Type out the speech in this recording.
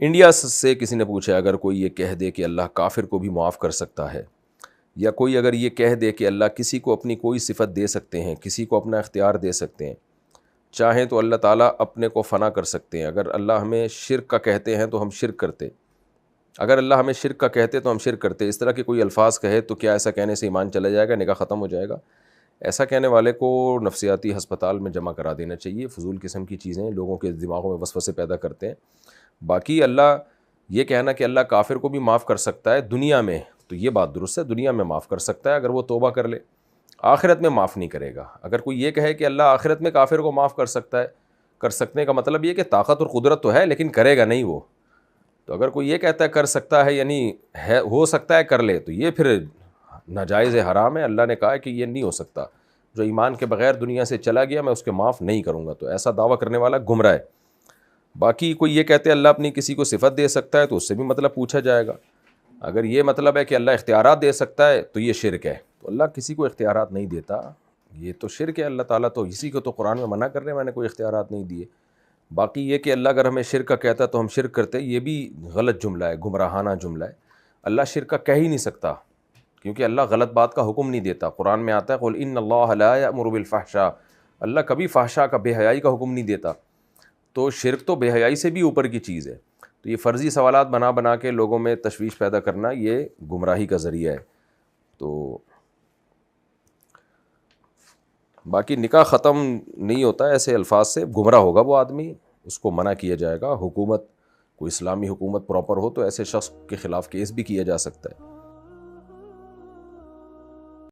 India سے کسی نے پوچھا اگر کوئی یہ کہہ دے کہ اللہ کافر کو بھی معاف کر سکتا ہے، یا کوئی اگر یہ کہہ دے کہ اللہ کسی کو اپنی کوئی صفت دے سکتے ہیں، کسی کو اپنا اختیار دے سکتے ہیں، چاہیں تو اللہ تعالیٰ اپنے کو فنا کر سکتے ہیں، اگر اللہ ہمیں شرک کا کہتے ہیں تو ہم شرک کرتے، اگر اللہ ہمیں شرک کا کہتے تو ہم شرک کرتے، اس طرح کے کوئی الفاظ کہے تو کیا ایسا کہنے سے ایمان چلا جائے گا، نکاح ختم ہو جائے گا؟ ایسا کہنے والے کو نفسیاتی ہسپتال میں جمع کرا دینا چاہیے، فضول قسم کی چیزیں لوگوں کے دماغوں میں وسوسے پیدا کرتے ہیں۔ باقی اللہ یہ کہنا کہ اللہ کافر کو بھی معاف کر سکتا ہے دنیا میں، تو یہ بات درست ہے، دنیا میں معاف کر سکتا ہے اگر وہ توبہ کر لے، آخرت میں معاف نہیں کرے گا۔ اگر کوئی یہ کہے کہ اللہ آخرت میں کافر کو معاف کر سکتا ہے، کر سکنے کا مطلب یہ کہ طاقت اور قدرت تو ہے لیکن کرے گا نہیں وہ، تو اگر کوئی یہ کہتا ہے کر سکتا ہے یعنی ہے ہو سکتا ہے کر لے، تو یہ پھر ناجائز حرام ہے۔ اللہ نے کہا ہے کہ یہ نہیں ہو سکتا، جو ایمان کے بغیر دنیا سے چلا گیا میں اس کے معاف نہیں کروں گا، تو ایسا دعویٰ کرنے والا گمراہ ہے۔ باقی کوئی یہ کہتے ہیں اللہ اپنی کسی کو صفت دے سکتا ہے، تو اس سے بھی مطلب پوچھا جائے گا۔ اگر یہ مطلب ہے کہ اللہ اختیارات دے سکتا ہے تو یہ شرک ہے، تو اللہ کسی کو اختیارات نہیں دیتا، یہ تو شرک ہے۔ اللہ تعالیٰ تو اسی کو تو قرآن میں منع کر رہے ہیں، میں نے کوئی اختیارات نہیں دیے۔ باقی یہ کہ اللہ اگر ہمیں شرک کا کہتا ہے تو ہم شرک کرتے، یہ بھی غلط جملہ ہے، گمراہانہ جملہ ہے۔ اللہ شرک کا کہہ ہی نہیں سکتا، کیونکہ اللہ غلط بات کا حکم نہیں دیتا۔ قرآن میں آتا ہے قل ان اللہ لا یأمر بالفحشاء، اللہ کبھی فحشاء کا، بے حیائی کا حکم نہیں دیتا، تو شرک تو بے حیائی سے بھی اوپر کی چیز ہے۔ تو یہ فرضی سوالات بنا بنا کے لوگوں میں تشویش پیدا کرنا یہ گمراہی کا ذریعہ ہے۔ تو باقی نکاح ختم نہیں ہوتا ایسے الفاظ سے، گمراہ ہوگا وہ آدمی، اس کو منع کیا جائے گا۔ حکومت، کوئی اسلامی حکومت پراپر ہو تو ایسے شخص کے خلاف کیس بھی کیا جا سکتا ہے۔